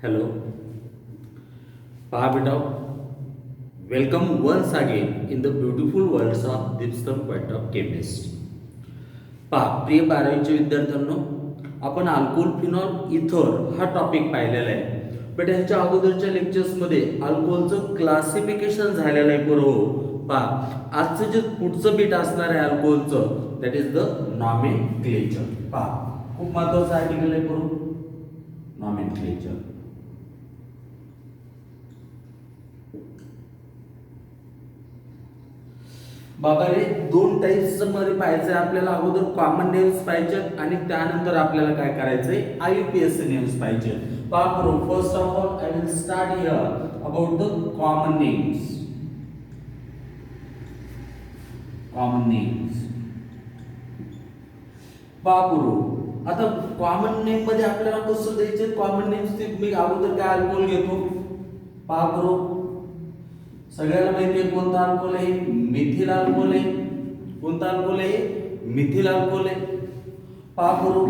Hello, Pahabita. Welcome once again in the beautiful worlds of Dipstam Point of Chemist. प्रिय 12वीचे विद्यार्थ्यांनो, आपण alcohol phenol इथर हा topic पाहिलेला आहे. बट ह्याच्या अगोदरच्या लेक्चर्समध्ये अल्कोहोलचं क्लासिफिकेशन झालेलं आहे. बरोबर आजचं जे पुढचं बीट असणार आहे अल्कोहोलचं, दॅट इज द नॉमेनक्लेचर. खूप महत्वाचं आर्टिकल आहे. बरोबर नॉमेनक्लेचर. बाबा रे, दोन टाइप्स मध्ये पाहायचं आपल्याला. अगोदर कॉमन नेम्स पाहिजे आणि त्यानंतर आपल्याला काय करायचंय, आययुपीएससी नेम्स पाहिजे. पहा, first of all I will start here about the common names. Common names पहा, आता कॉमन नेम मध्ये आपल्याला कसं द्यायचं. कॉमन नेम्स ते मी अगोदर काय अल्कोहोल घेतो. पहा, सगळ्याला माहिती आहे कोणता अल्कोहोल आहे. मिथिल अल्कोहोल आहे. कोणता अल्कोहोल आहे, मिथिल अल्कोहोल आहे. पहा,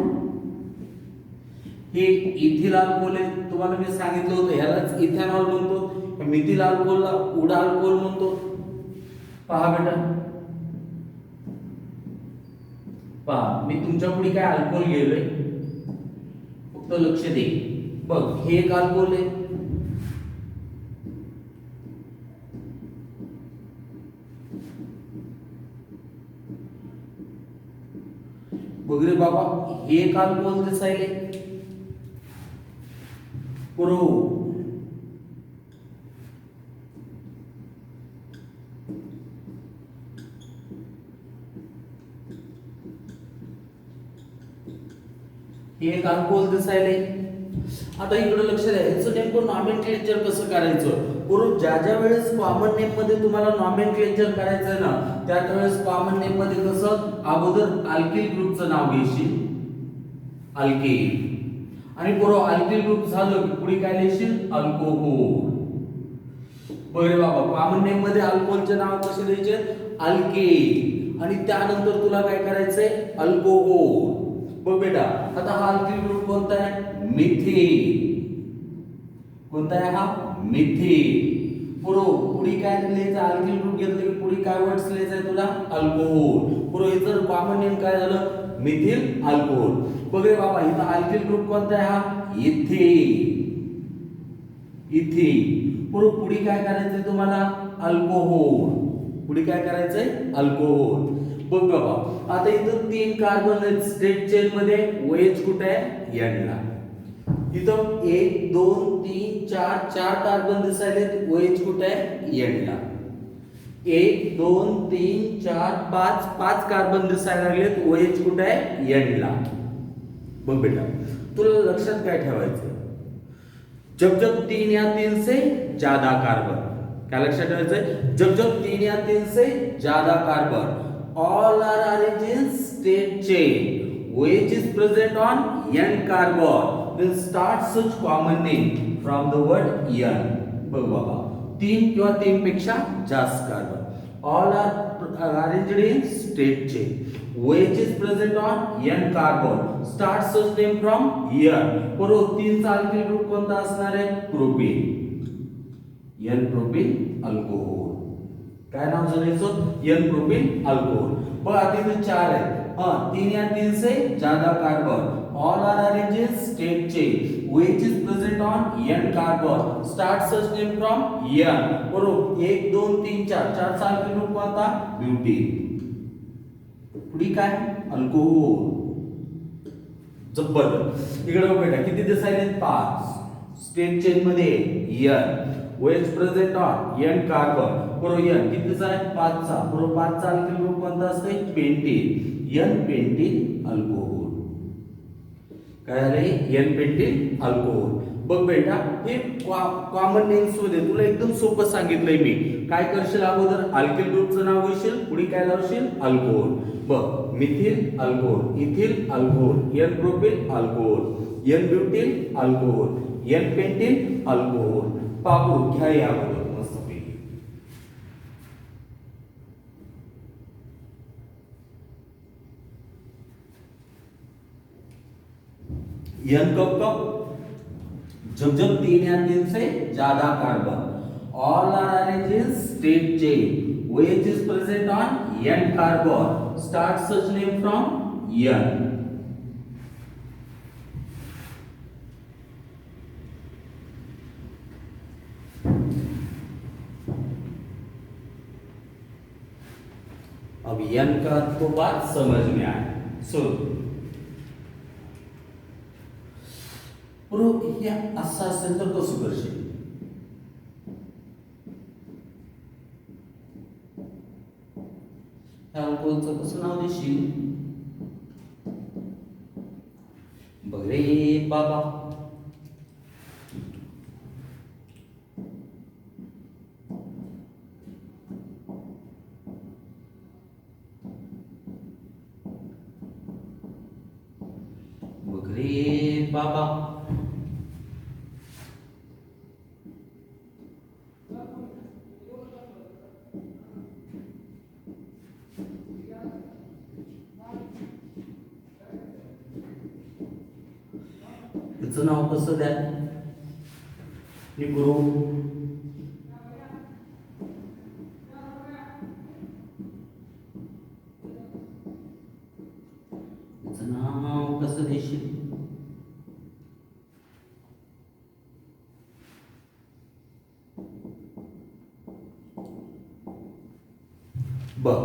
हे इथिल अल्कोहोल आहे. तुम्हाला मी सांगितलं होतं यालाच इथेनॉल म्हणतो. मिथिल अल्कोहोलला उडा अल्कोहोल म्हणतो. पहा बेटा, पहा मी तुमच्या पुढे काय अल्कोहोल गेलोय, फक्त लक्ष दे. बघ, हे एक अल्कोहोल आहे. बघ रे बाबा, हे एक अल्कोहोल दिसायले. हे एक अल्कोहोल दिसायले. आता इकडे लक्ष द्या, याचं नेमकं नॉमेनक्लेचर कसं करायचं. ज्या ज्या वेळेस कॉमन नेम मध्ये तुम्हाला नॉमेनक्लेचर करायचं आहे ना, त्याच वेळेस कॉमन नेम मध्ये कसं अगोदर अल्किल ग्रुपचं नाव घेशील, अल्केन. आणि अल्किल ग्रुप झालं की पुढे काय लिहिशील, अल्कोहोल. बरे बाबा, कॉमन नेम मध्ये अल्कोहोलचे नाव कसे द्यायचे, अल्केन. आणि त्यानंतर तुला काय करायचंय, अल्कोहोल. बघ बेटा, आता हा अल्किल ग्रुप कोणता आहे, मिथिल. कोणता आहे हा, मिथिल. पुढे काय लिहायचं, अल्किल ग्रुप घेतलं की पुढे काय वर्ड्स लिहायचं तुला, अल्कोहोल. हे जर कॉमन नेम काय झालं, मिथिल अल्कोहोल. बघ रे बाबा, इथं अल्किल ग्रुप कोणता आहे, हा इथिल. इथिल. पुढे काय करायचंय तुम्हाला, अल्कोहोल. पुढे काय करायचंय, अल्कोहोल. बघ बाबा, आता इथं 3 कार्बन आहेत स्ट्रेट चेन मध्ये. OH कुठे आहे, N ला. इथं 1 2 3 4 4 कार्बन दिसायलेत. OH कुठे आहे, N ला. 1 2 3 4 5 5 कार्बन दिसायला लागलेत. OH कुठे आहे, N ला. बघ बेटा, तुला लक्षात काय ठेवायचं, जब जब 3 या 3 से ज्यादा कार्बन, क्या लक्षात ठेवायचं, जब जब 3 या 3 से ज्यादा carbon, all are arranged in straight chain, OH is present on N carbon, then start such common name from the word N. बघ बाबा, 3 किंवा 3 पेक्षा जास्त carbon, all are arranged in straight chain, OH is present on N carbon, start such name from N. 3 चा alkyl group कोणता असणार आहे, propane. N propane alcohol. काय नाव जोडायचं, N प्रोपेन अल्कोहोल. बघ, आता इथे 4 आहेत. 3 या 3 से ज्यादा carbon, all are arranged in straight chain, OH is present on N carbon, start such name from N. 1 2 3 4 4 चा अल्किल ग्रुप कोणता, ब्युटेन. पुढे काय, अल्कोहोल. जबरदस्त. इकडे बघ बेटा, किती दिसायले, 5 स्ट्रेट चेन मध्ये N, OH present on N carbon. N कितीचा आहे, 5 चा. 5 चा अल्किल ग्रुप कोणता असते, पेंटीन. N pentene alcohol. काय झाले, N पेंटीन अल्कोहोल. बघ बेटा, हे कॉमन नेम्स मध्ये तुला एकदम सोपं सांगितलंय मी. काय करशील, अगोदर अल्किल ग्रुपचं नाव घेशील, पुढे काय लावशील, अल्कोहोल. बघ, methyl alcohol, ethyl alcohol, N propane alcohol, N butyl alcohol, N pentene alcohol. Papu घ्या याबरोबर मस्त पैकी. N कप जब जब 3 या 3 से ज्यादा carbon all are arranged in straight chain OH is present on N carbon start such name from N. अब N का तो बात समझ में आया सुन या असा असेल तर कसं करशील ह्या अल्कोहोलचं कसं नाव देशील बघ रे बाबा बघ रे बाबा त्याचं नाव कसं द्या करू त्याचं नाव कसं देशील बघ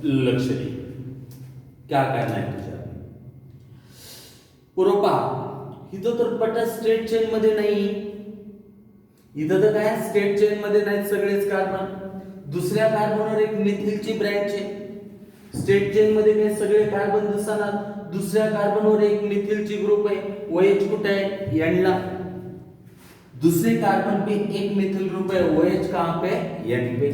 लक्ष दे क्या करना है तुझ्या पुरोपा इथं तर पटा स्ट्रेट चेन मध्ये नाही इथं तर काय स्ट्रेट चेन मध्ये नाहीत सगळेच कार्बन दुसऱ्या कार्बनवर एक मिथिलची ब्रँच आहे स्ट्रेट चेन मध्ये काय सगळे कार्बन दिसतात दुसऱ्या कार्बनवर एक मिथिलची ग्रुप आहे OH कुठे आहे N ला दूसरे कार्बन पे एक मिथिल ग्रुप है OH कहां पे N पे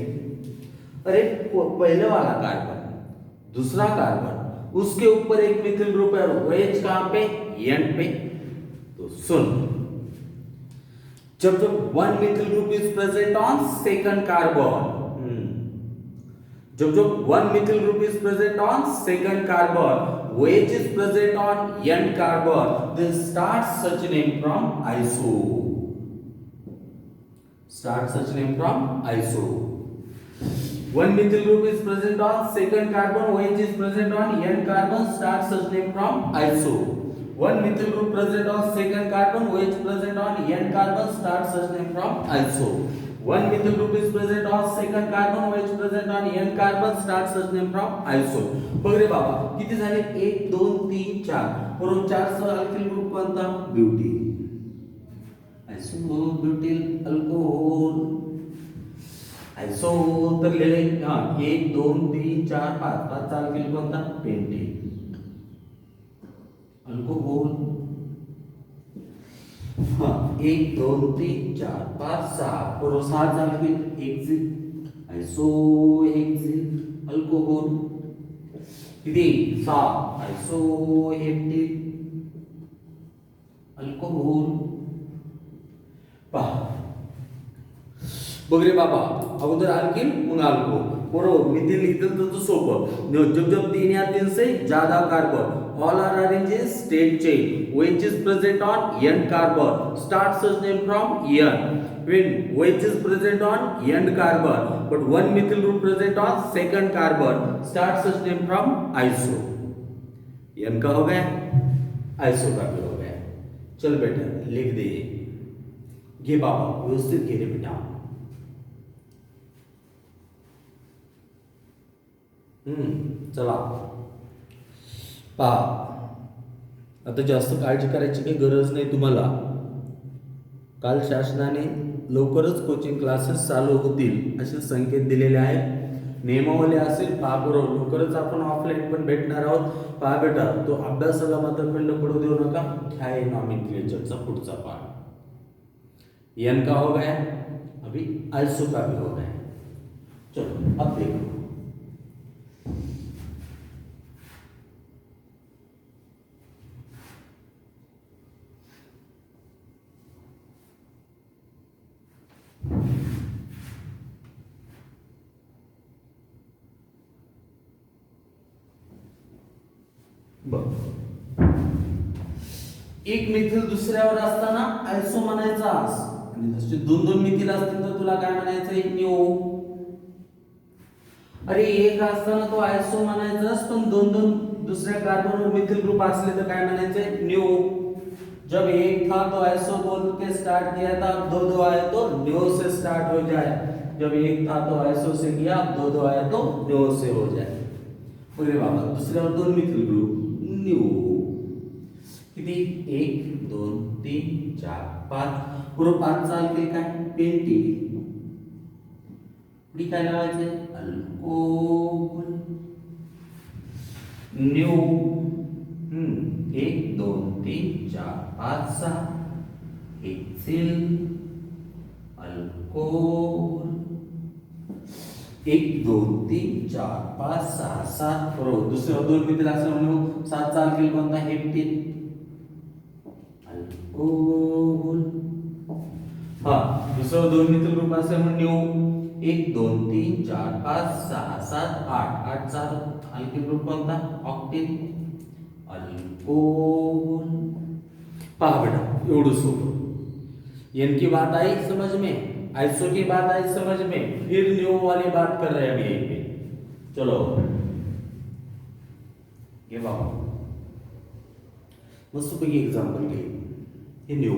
अरे पहले वाला कार्बन दूसरा कार्बन उसके ऊपर एक मिथिल ग्रुप है OH कहां पे N पे तो सुन जब जब one methyl group is present on second carbon जब one methyl group is present on second carbon OH is present on N carbon then start such name from iso start such name from iso one methyl group is present on second carbon OH is present on N carbon start such name from iso one methyl group present on second carbon OH present on N carbon start such name from iso one methyl group is present on second carbon OH present on N carbon start such name from iso बघ रे बाबा किती झाले 1 2 3 4 बरोबर 4 चा alkyl group कोणता ब्युटील आयसो ब्युटील alcohol आयसो तर लिहिले हां 1 2 3 4 5 5 चा अल्किल कोणता पेंटेन अल्कोहोल हां 1 2 3 4 5 6 बरोबर 6 चा अल्किल एक्सिट आयसो एक्सिट अल्कोहोल किती 6 आयसो हेप्टिक अल्कोहोल पहा बघ रे बाबा अगोदर अल्किल मग अल्कोहोल बरोबर मिथिल लिहिलं तर सोपं जब जब 3 या 3 से ज्यादा carbon all are arranged in straight chain OH is present on N carbon start such name from N when OH is present on N carbon but one methyl group present on second carbon start such name from iso N का हो गया iso का भी हो गया चल बेटा लिख दे ये बाबा व्यवस्थित घे रे बेटा चला पहा आता जास्त काळजी करायची काही गरज नाही तुम्हाला काल शासनाने लवकरच कोचिंग क्लासेस चालू होतील असे संकेत दिलेले आहेत नियमावली असेल पहा बरोबर लवकरच आपण ऑफलाईन पण भेटणार आहोत पहा बेटा तो अभ्यासाला मात्र खंड पडू देऊ नका क्या है नॉमेनक्लेचरचा पुढचा पार्ट N का हो गया अभी आइसो का भी हो गया चलो अब देखो एक मिथिल दुसऱ्यावर असताना आयसो म्हणायचास, आणि जसे दोन दोन मिथिल असतील तर तुला काय म्हणायचंय, निओ. अरे एक असताना तो आयसो म्हणायचास, पण दोन दोन दुसऱ्या कार्बनवर मिथिल ग्रुप असले तर काय म्हणायचंय, निओ. जब एक था तो आयसो बोल के स्टार्ट किया था, अब दो दो आए तो निओ से स्टार्ट हो जाए. जब एक था तो आयसो से किया, अब दो दो आए तो निओ से हो जाए. अरे बाबा दुसऱ्यावर दोन मिथिल ग्रुप, निओ. किती, 1 2 3 4 5, बरोबर 5 चालते काय, पेंटिन. पुढे काय लावायचे, अल्कोहोल. न्यू. 1 2 3 4 5 6, ethyl alcohol. 1 2 3 4 5 6 7, बरोबर. दुसऱ्यावर दोन मिथिल असल्यामुळे 7 चालतील कोणता, हेप्टीन. अल्कोहोल. हा दुसरं दोन मिथिल ग्रुप असल्यामुळे न्यू. 1 2 3 4 5 6 7 8, 8 चार अल्किल ग्रुप कोणता, ऑक्टेन. अल्कोहोल. पहा बेटा एवढं सोपं. एन की बात आई समझ में, आइसो की बात आई समझ में, फिर न्यू वाली बात कर रहे हैं अभी यहीं पे. चलो ये बाबा मस्त पैकी एग्जांपल घे. हे न्यू,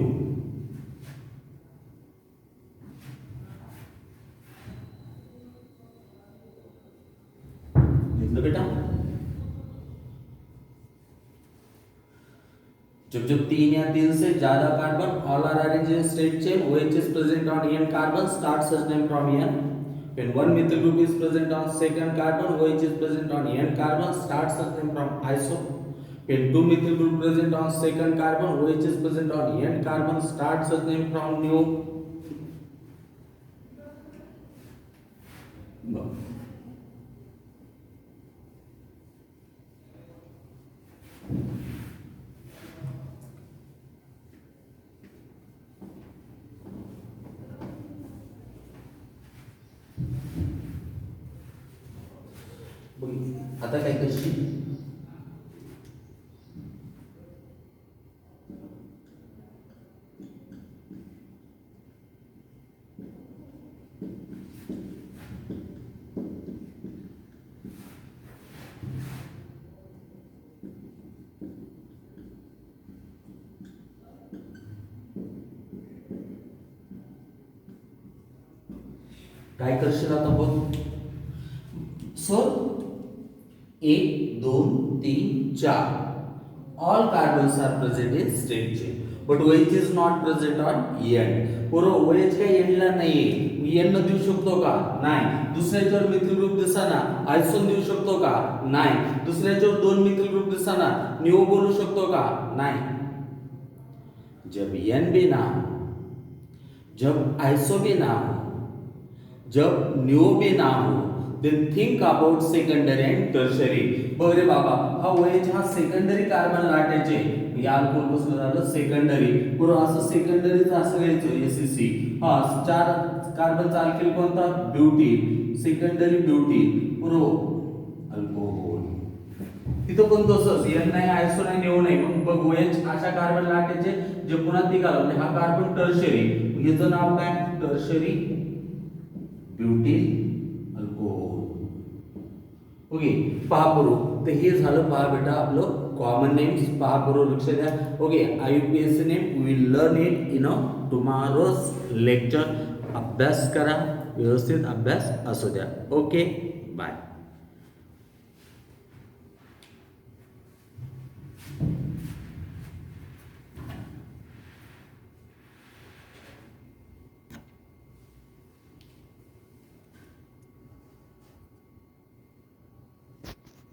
बेटा जब जब 3 या 3 से ज्यादा carbon all are arranged in straight chain, OH is present on n carbon, start such name from n. When one methyl group is present on second carbon, OH is present on n carbon, start such name from iso. When two methyl group present on second carbon, OH is present on n carbon, start such name from new. आता काय करशील, काय करशील आता बघ. Sir 1 2 3 4 all carbons are present in straight chain but OH is not present on end. बरोबर, OH काय एंडला नाहीये. n देऊ शकतो का, नाही. दुसऱ्याच्यावर मिथिल ग्रुप दिसताना आयसोन देऊ शकतो का, नाही. दुसऱ्याच्यावर दोन मिथिल ग्रुप दिसताना निओ बोलू शकतो का, नाही. जब n भी ना हो, जब आयसो भी ना हो, जब निओ भी ना हो, then think about secondary and tertiary. बघ रे बाबा, हा OH हा सेकंडरी कार्बन लाटायचे, या अल्कोहोल पासून झालं सेकंडरी. बरोबर, असं सेकंडरीच असं घ्यायचं एसीसी. हा 4 कार्बनचा अल्किल कोणता, ब्युटीन. Secondary butene. बरोबर, अल्कोहोल. तिथं पण तसंच, एन नाही, आयसो नाही, निओ नाही. मग बघ OH अशा कार्बन लाटायचे जे पुन्हा निघाला, म्हणजे हा कार्बन टर्शियरी. याचं नाव काय, टर्शियरी ब्युटीन अल्कोहोल. ओके, पहा बरोबर. तर हे झालं पहा बेटा आपलं कॉमन नेम्स. पहा बरोबर, लक्ष द्या. Okay, IUPAC name we will learn it in tomorrow's lecture. अभ्यास करा, व्यवस्थित अभ्यास असू द्या. Okay, bye.